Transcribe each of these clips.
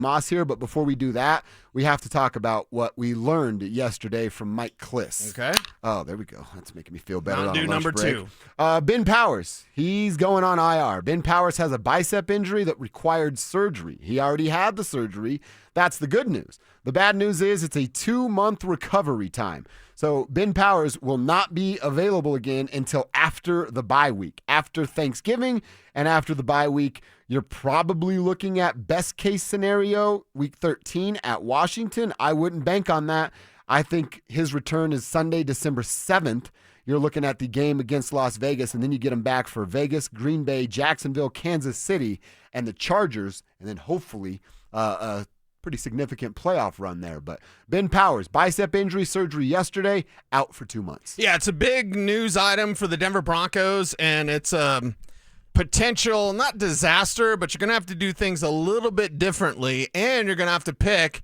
Moss here, but before we do that, we have to talk about what we learned yesterday from Mike Kliss. Okay. Oh, there we go. That's making me feel better. Mountain Dew number break. 2. Ben Powers, he's going on IR. Ben Powers has a bicep injury that required surgery. He already had the surgery. That's the good news. The bad news is it's a 2-month recovery time. So Ben Powers will not be available again until after the bye week. After Thanksgiving and after the bye week, you're probably looking at best case scenario, week 13 at Washington. I wouldn't bank on that. I think his return is Sunday, December 7th. You're looking at the game against Las Vegas, and then you get him back for Vegas, Green Bay, Jacksonville, Kansas City, and the Chargers, and then hopefully a pretty significant playoff run there. But Ben Powers, bicep injury surgery yesterday, out for 2 months. Yeah, it's a big news item for the Denver Broncos, and it's a potential, not disaster, but you're going to have to do things a little bit differently, and you're going to have to pick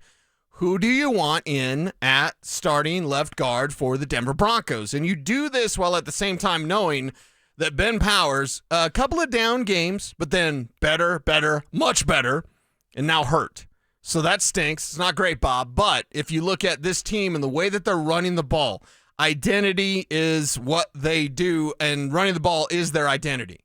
who do you want in at starting left guard for the Denver Broncos. And you do this while at the same time knowing that Ben Powers, a couple of down games, but then better, much better, and now hurt. So that stinks. It's not great, Bob. But if you look at this team and the way that they're running the ball, identity is what they do, and running the ball is their identity.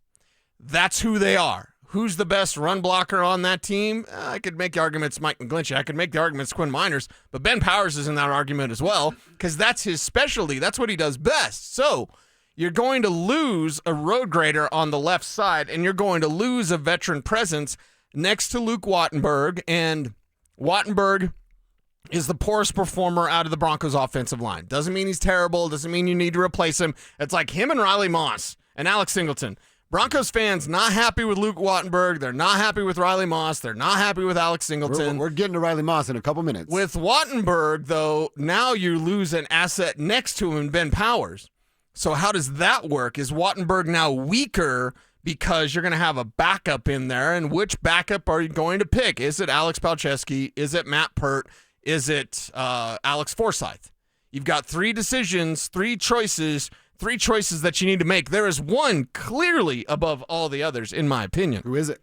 That's who they are. Who's the best run blocker on that team? I could make the arguments Mike McGlinchey. I could make the arguments Quinn Miners. But Ben Powers is in that argument as well because that's his specialty. That's what he does best. So you're going to lose a road grader on the left side, and you're going to lose a veteran presence next to Luke Wattenberg. And Wattenberg is the poorest performer out of the Broncos offensive line. Doesn't mean he's terrible. Doesn't mean you need to replace him. It's like him and Riley Moss and Alex Singleton. Broncos fans not happy with Luke Wattenberg. They're not happy with Riley Moss. They're not happy with Alex Singleton. We're getting to Riley Moss in a couple minutes. With Wattenberg, though, now you lose an asset next to him in Ben Powers. So how does that work? Is Wattenberg now weaker because you're going to have a backup in there? And which backup are you going to pick? Is it Alex Palczewski? Is it Matt Peart? Is it Alex Forsyth? You've got 3 decisions, 3 choices that you need to make. There is one clearly above all the others, in my opinion. Who is it?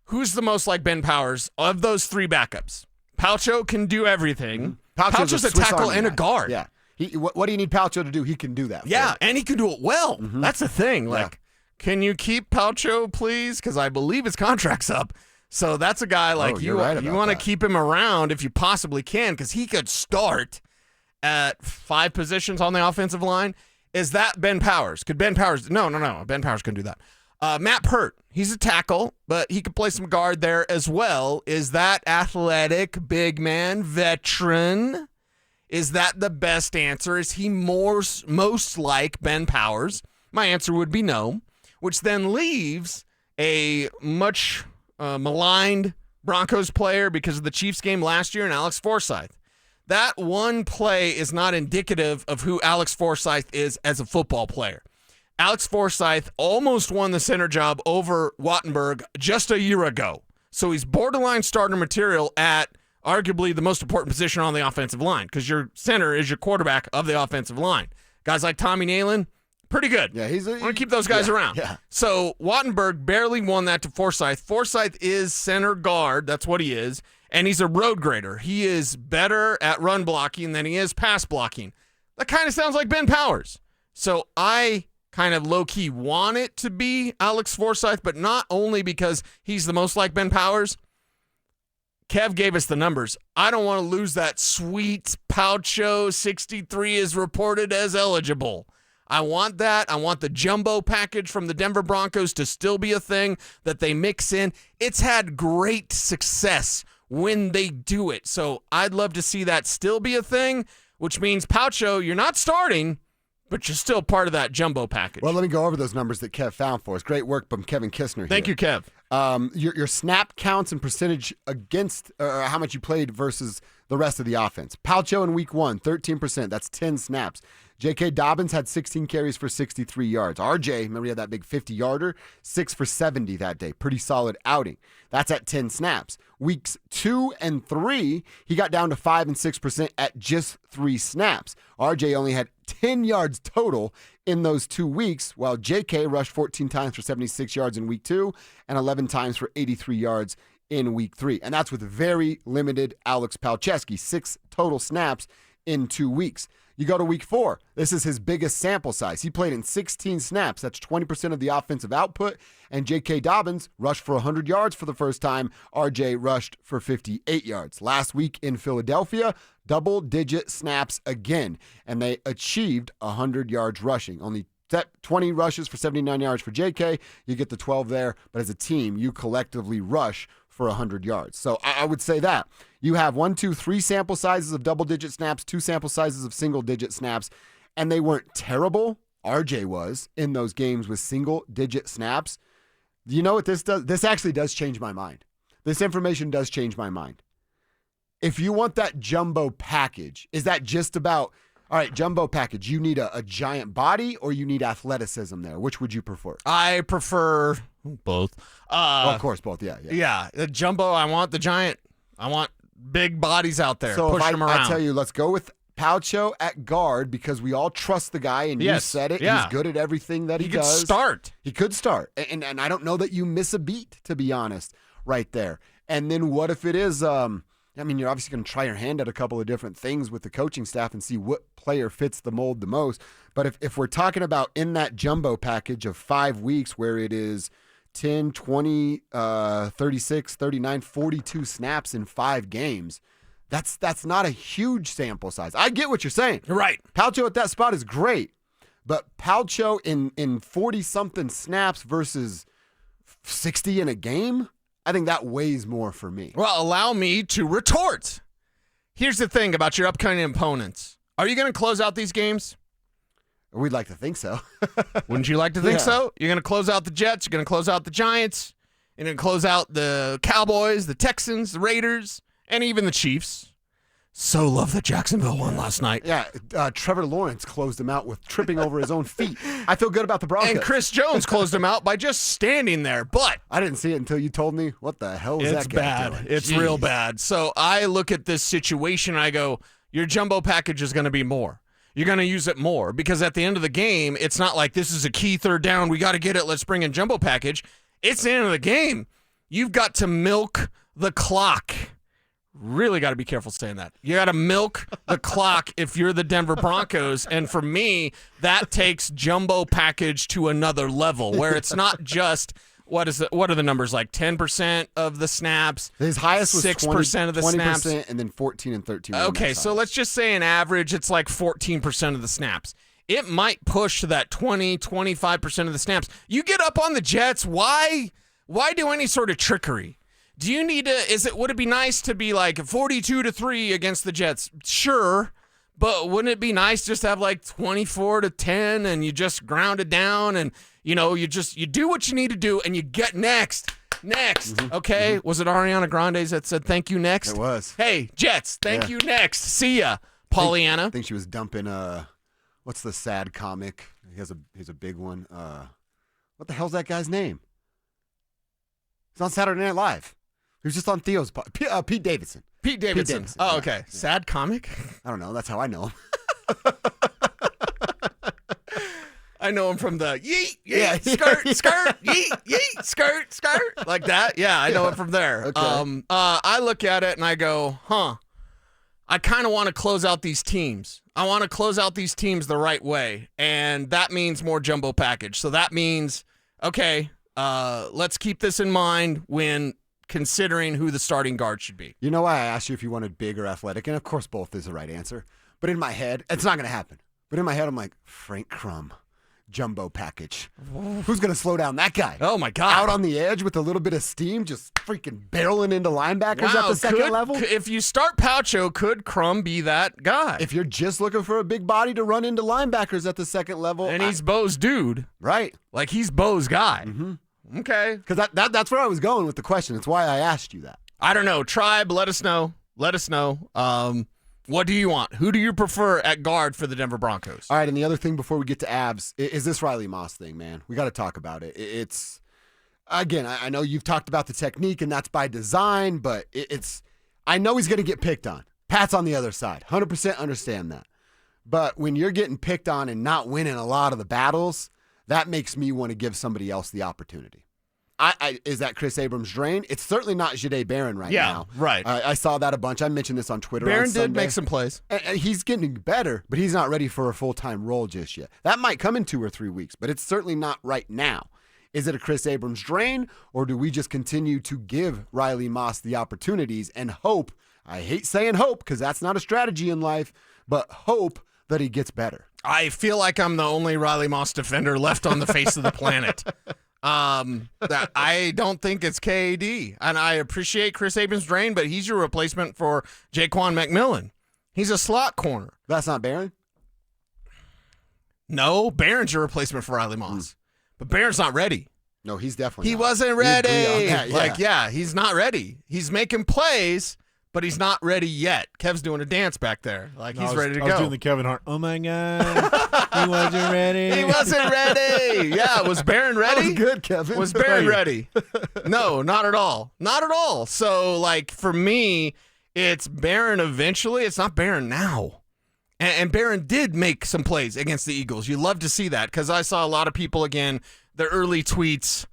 Who's the most like Ben Powers of those 3 backups? Palcho can do everything. Palcho's a tackle and a guard. Yeah. What do you need Palcho to do? He can do that. Yeah, and he can do it well. Mm-hmm. That's the thing. Like, can you keep Palcho, please? Because I believe his contract's up. So that's a guy like you want to keep him around if you possibly can, because he could start at 5 positions on the offensive line. Is that Ben Powers? Could Ben Powers? No. Ben Powers couldn't do that. Matt Peart, he's a tackle, but he could play some guard there as well. Is that athletic, big man, veteran? Is that the best answer? Is he most like Ben Powers? My answer would be no, which then leaves a much maligned Broncos player because of the Chiefs game last year, and Alex Forsyth. That one play is not indicative of who Alex Forsyth is as a football player. Alex Forsyth almost won the center job over Wattenberg just a year ago. So he's borderline starter material at arguably the most important position on the offensive line, because your center is your quarterback of the offensive line. Guys like Tommy Nalen, pretty good. Yeah, want to keep those guys around. Yeah. So Wattenberg barely won that to Forsyth. Forsyth is center guard. That's what he is. And he's a road grader. He is better at run blocking than he is pass blocking. That kind of sounds like Ben Powers. So I kind of low-key want it to be Alex Forsyth, but not only because he's the most like Ben Powers. Kev gave us the numbers. I don't want to lose that sweet Palcho 63 is reported as eligible. I want that. I want the jumbo package from the Denver Broncos to still be a thing that they mix in. It's had great success when they do it. So I'd love to see that still be a thing, which means Palcho, you're not starting, but you're still part of that jumbo package. Well, let me go over those numbers that Kev found for us. Great work from Kevin Kistner here. Thank you, Kev. Your snap counts and percentage against how much you played versus the rest of the offense. Palcho in week 1, 13%. That's 10 snaps. J.K. Dobbins had 16 carries for 63 yards. R.J., remember he had that big 50-yarder? 6 for 70 that day. Pretty solid outing. That's at 10 snaps. Weeks 2 and 3, he got down to 5 and 6% at just 3 snaps. R.J. only had 10 yards total in those 2 weeks, while J.K. rushed 14 times for 76 yards in week 2 and 11 times for 83 yards in week 3. And that's with very limited Alex Palczewski, 6 total snaps in 2 weeks. You go to week 4. This is his biggest sample size. He played in 16 snaps. That's 20% of the offensive output. And J.K. Dobbins rushed for 100 yards for the first time. R.J. rushed for 58 yards. Last week in Philadelphia, double-digit snaps again. And they achieved 100 yards rushing. Only 20 rushes for 79 yards for J.K. You get the 12 there. But as a team, you collectively rush for 100 yards. So I would say that. You have 1, 2, 3 sample sizes of double-digit snaps, 2 sample sizes of single-digit snaps, and they weren't terrible. RJ was in those games with single-digit snaps. You know what this does? This actually does change my mind. This information does change my mind. If you want that jumbo package, is that just about, all right, jumbo package, you need a giant body or you need athleticism there? Which would you prefer? I prefer both. Well, of course, both, yeah. Yeah, the jumbo, I want the giant. I want big bodies out there. So push them around. I tell you, let's go with Palcho at guard because we all trust the guy, and you said it. Yeah. He's good at everything that he does. He could start. He could start. And I don't know that you miss a beat, to be honest, right there. And then what if it is, you're obviously going to try your hand at a couple of different things with the coaching staff and see what player fits the mold the most. But if we're talking about in that jumbo package of 5 weeks where it is 10, 20, 36, 39, 42 snaps in 5 games, that's not a huge sample size. I get what you're saying. Right. Palcho at that spot is great, but Palcho in 40-something snaps versus 60 in a game, I think that weighs more for me. Well, allow me to retort. Here's the thing about your upcoming opponents. Are you going to close out these games? We'd like to think so. Wouldn't you like to think so? You're going to close out the Jets. You're going to close out the Giants. You're going to close out the Cowboys, the Texans, the Raiders, and even the Chiefs. So love that Jacksonville won last night. Yeah, Trevor Lawrence closed him out with tripping over his own feet. I feel good about the Broncos. And Chris Jones closed him out by just standing there. But I didn't see it until you told me. What the hell is that guy doing? It's real bad. So I look at this situation and I go, your jumbo package is going to be more. You're going to use it more because at the end of the game, it's not like this is a key third down. We got to get it. Let's bring in jumbo package. It's the end of the game. You've got to milk the clock. Really got to be careful saying that. You got to milk the clock if you're the Denver Broncos. And for me, that takes jumbo package to another level where it's not just what are the numbers like 10% of the snaps. His highest was 6% of the 20%, snaps, and then 14 and 13. Okay, so let's just say an average, it's like 14% of the snaps. It might push to that 20-25% of the snaps. You get up on the Jets. Why do any sort of trickery? Do you need to? Would it be nice to be like 42-3 against the Jets? Sure, but wouldn't it be nice just to have like 24-10 and you just ground it down and you do what you need to do and you get next. Mm-hmm. Okay, mm-hmm. Was it Ariana Grande's that said thank you next? It was. Hey Jets, thank you next. See ya, Pollyanna. I think she was dumping. What's the sad comic? He's a big one. What the hell's that guy's name? He's on Saturday Night Live. He was just on Theo's Pete Davidson. Pete Davidson. Oh, okay. Yeah. Sad comic? I don't know. That's how I know him. I know him from the yeet, skirt, yeet, skirt, like that. Yeah, I know him from there. Okay. I look at it and I go, I kind of want to close out these teams. I want to close out these teams the right way, and that means more jumbo package. So that means, okay, let's keep this in mind when considering who the starting guard should be. You know why I asked you if you wanted big or athletic? And of course, both is the right answer. But in my head, it's not going to happen. But in my head, I'm like, Frank Crum, jumbo package. Who's going to slow down that guy? Oh, my God. Out on the edge with a little bit of steam, just freaking barreling into linebackers at the second level? If you start Palcho, could Crum be that guy? If you're just looking for a big body to run into linebackers at the second level. And he's Bo's dude. Right. Like, he's Bo's guy. Mm-hmm. Okay. Because that's where I was going with the question. It's why I asked you that. I don't know. Tribe, let us know. Let us know. What do you want? Who do you prefer at guard for the Denver Broncos? All right, and the other thing before we get to Avs is this Riley Moss thing, man. We got to talk about it. It's, again, I know you've talked about the technique, and that's by design, but I know he's going to get picked on. Pat's on the other side. 100% understand that. But when you're getting picked on and not winning a lot of the battles, that makes me want to give somebody else the opportunity. Is that Chris Abrams' drain? It's certainly not Jahdae Barron right now. Right. I saw that a bunch. I mentioned this on Twitter. Barron did make some plays. And he's getting better, but he's not ready for a full-time role just yet. That might come in 2 or 3 weeks, but it's certainly not right now. Is it a Chris Abrams drain, or do we just continue to give Riley Moss the opportunities and hope? I hate saying hope because that's not a strategy in life, but hope that he gets better. I feel like I'm the only Riley Moss defender left on the face of the planet. That I don't think it's KAD, and I appreciate Chris Abrams' drain, but he's your replacement for Jaquan McMillan. He's a slot corner. That's not Barron? No, Barron's your replacement for Riley Moss. But Barron's not ready. No, he's definitely He not. wasn't ready. That, yeah. He's not ready. He's making plays, but he's not ready yet. Kev's doing a dance back there. He's ready to go. I was doing the Kevin Hart. Oh, my God. He wasn't ready. He wasn't ready. Yeah, was Barron ready? That was good, Kevin. Was Barron ready? No, not at all. Not at all. So, for me, it's Barron eventually. It's not Barron now. And Barron did make some plays against the Eagles. You love to see that because I saw a lot of people, again, their early tweets,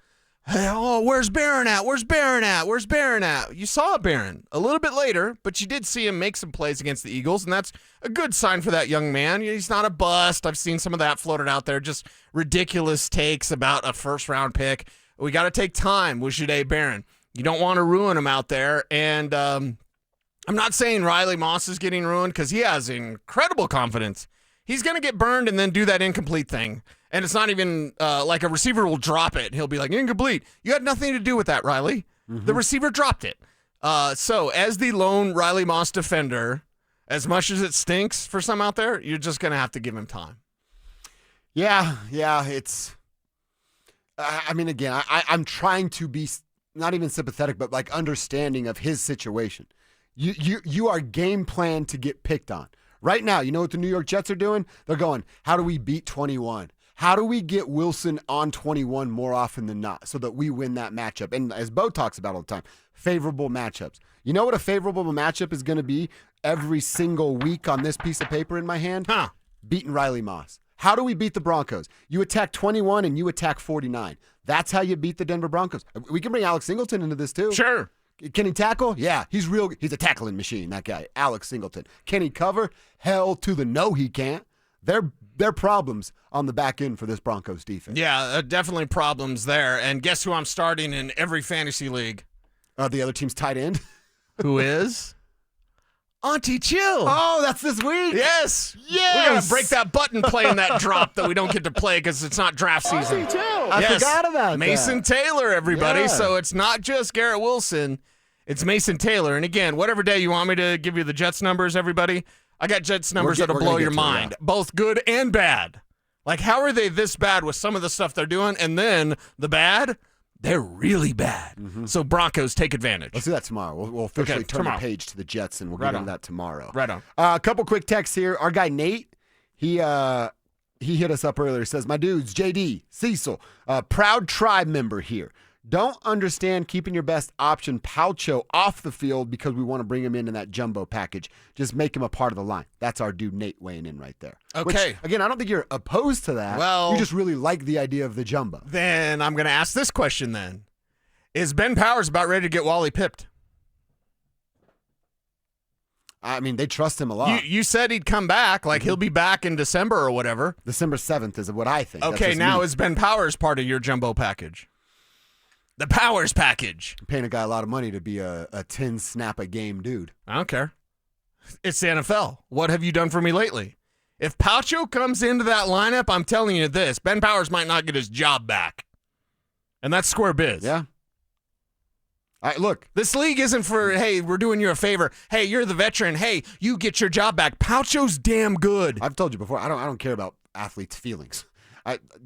hey, oh, where's Barron at? Where's Barron at? Where's Barron at? You saw Barron a little bit later, but you did see him make some plays against the Eagles, and that's a good sign for that young man. He's not a bust. I've seen some of that floated out there, just ridiculous takes about a first-round pick. We got to take time with Jahdae Barron. You don't want to ruin him out there, and I'm not saying Riley Moss is getting ruined because he has incredible confidence. He's going to get burned and then do that incomplete thing. And it's not even like a receiver will drop it. He'll be like, incomplete. You had nothing to do with that, Riley. The receiver dropped it. So as the lone Riley Moss defender, as much as it stinks for some out there, you're just going to have to give him time. Yeah, it's again, I'm trying to be not even sympathetic, but understanding of his situation. You are game planned to get picked on. Right now, you know what the New York Jets are doing? They're going, how do we beat 21? How do we get Wilson on 21 more often than not so that we win that matchup? And as Bo talks about all the time, favorable matchups. You know what a favorable matchup is going to be every single week on this piece of paper in my hand? Beating Riley Moss. How do we beat the Broncos? You attack 21 and you attack 49. That's how you beat the Denver Broncos. We can bring Alex Singleton into this too. Sure. Can he tackle? Yeah, he's a tackling machine, that guy, Alex Singleton. Can he cover? Hell to the no, he can't. They're problems on the back end for this Broncos defense. Yeah, definitely problems there. And guess who I'm starting in every fantasy league? The other team's tight end. Who is? Auntie Chill. Oh, that's this week. Yes. We got to break that button playing that drop that we don't get to play because it's not draft season. Auntie Chill. I forgot about Mason that. Taylor, everybody. Yeah. So it's not just Garrett Wilson. It's Mason Taylor. And again, whatever day you want me to give you the Jets numbers, everybody, I got Jets numbers that'll blow your mind, both good and bad. How are they this bad with some of the stuff they're doing? And then the bad, they're really bad. So Broncos, take advantage. Let's do that tomorrow. We'll officially turn the page to the Jets, and we'll get into that tomorrow. Right on. A couple quick texts here. Our guy Nate, he hit us up earlier. He says, my dudes, JD, Cecil, proud tribe member here. Don't understand keeping your best option, Palcho, off the field because we want to bring him in that jumbo package. Just make him a part of the line. That's our dude Nate weighing in right there. Okay. Which, again, I don't think you're opposed to that. Well, you just really like the idea of the jumbo. Then I'm going to ask this question then. Is Ben Powers about ready to get Wally pipped? They trust him a lot. You said he'd come back, he'll be back in December or whatever. December 7th is what I think. Okay, now is Ben Powers part of your jumbo package? The Powers package. I'm paying a guy a lot of money to be a 10-snap-a-game dude. I don't care. It's the NFL. What have you done for me lately? If Palcho comes into that lineup, I'm telling you this, Ben Powers might not get his job back. And that's square biz. Yeah. All right, look. This league isn't for, hey, we're doing you a favor. Hey, you're the veteran. Hey, you get your job back. Palcho's damn good. I've told you before, I don't care about athletes' feelings.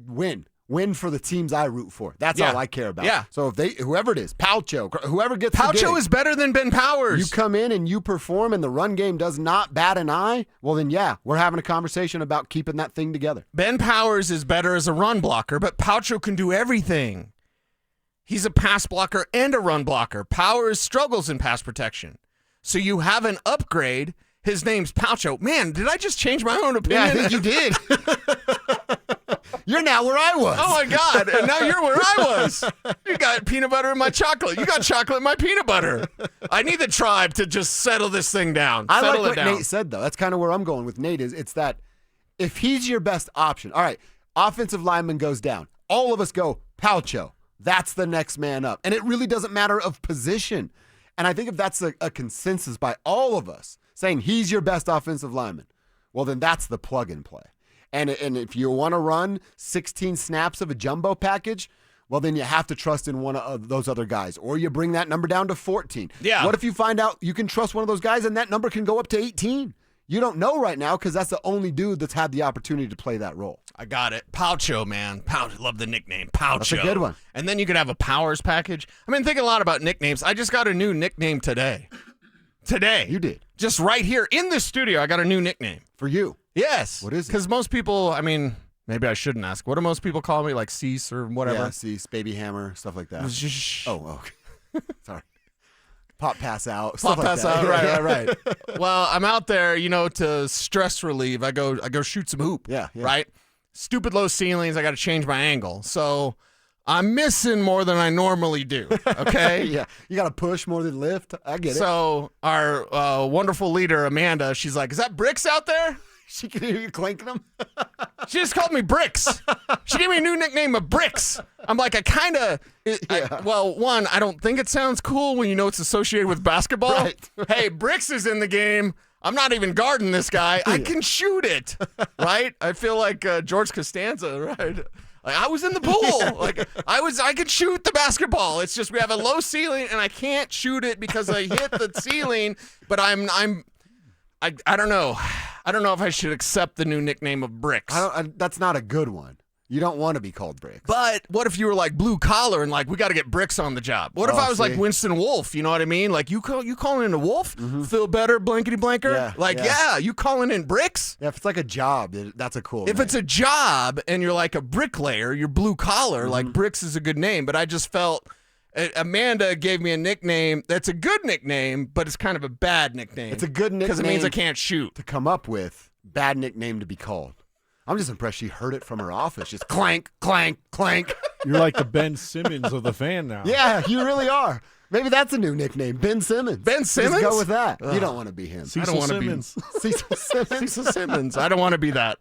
Win for the teams I root for. That's all I care about. Yeah. So if whoever it is, Palcho, whoever gets the gig, Palcho is better than Ben Powers. You come in and you perform and the run game does not bat an eye, well then we're having a conversation about keeping that thing together. Ben Powers is better as a run blocker, but Palcho can do everything. He's a pass blocker and a run blocker. Powers struggles in pass protection. So you have an upgrade. His name's Palcho. Man, did I just change my own opinion? Yeah, I think you did. You're now where I was. Oh my God! And now you're where I was. You got peanut butter in my chocolate. You got chocolate in my peanut butter. I need the tribe to just settle this thing down. I like Settle what it down. Nate said, though. That's kind of where I'm going with Nate. It's that if he's your best option, all right, offensive lineman goes down. All of us go, Palcho. That's the next man up. And it really doesn't matter of position. And I think if that's a consensus by all of us saying he's your best offensive lineman, well, then that's the plug and play. And if you want to run 16 snaps of a jumbo package, well, then you have to trust in one of those other guys. Or you bring that number down to 14. Yeah. What if you find out you can trust one of those guys and that number can go up to 18? You don't know right now because that's the only dude that's had the opportunity to play that role. I got it. Poucho, man. Pouch. Love the nickname. Poucho. That's a good one. And then you could have a Powers package. I've been thinking a lot about nicknames. I just got a new nickname today. Today. You did. Just right here in the studio, I got a new nickname. For you. Yes. What is it? Because most people, I mean, maybe I shouldn't ask. What do most people call me? Like Cease or whatever? Yeah, Cease, Baby Hammer, stuff like that. Shh. Oh, okay. Sorry. Pop, pass out. Pop, stuff like pass that. out. Right. Well, I'm out there, to stress relieve. I go shoot some hoop. Yeah. Right? Stupid low ceilings. I got to change my angle. So I'm missing more than I normally do. Okay? Yeah. You got to push more than lift. I get it. So our wonderful leader, Amanda, she's like, is that Bricks out there? She can hear you clanking them. She just called me Bricks. She gave me a new nickname of Bricks. I'm like, one, I don't think it sounds cool when you know it's associated with basketball. Right. Hey, Bricks is in the game. I'm not even guarding this guy. I can shoot it, right? I feel like George Costanza, right? Like, I was in the pool. Like I could shoot the basketball. It's just we have a low ceiling and I can't shoot it because I hit the ceiling. But I don't know. I don't know if I should accept the new nickname of Bricks. That's not a good one. You don't want to be called Bricks. But what if you were like blue collar and like we got to get Bricks on the job? What if I was like Winston Wolf? You know what I mean? Like you calling in a Wolf? Mm-hmm. Feel better, blankety blanker? Yeah, you calling in Bricks? Yeah, if it's like a job, that's a cool name. If it's a job and you're like a bricklayer, you're blue collar, like Bricks is a good name. But I just felt Amanda gave me a nickname that's a good nickname, but it's kind of a bad nickname. It's a good nickname because it means I can't shoot. To come up with, bad nickname to be called. I'm just impressed she heard it from her office. Just clank, clank, clank. You're like the Ben Simmons of the fan now. Yeah, you really are. Maybe that's a new nickname, Ben Simmons. Ben Simmons? Just go with that. You don't want to be him. Cecil I don't want to Simmons. be Cecil Simmons. I don't want to be that.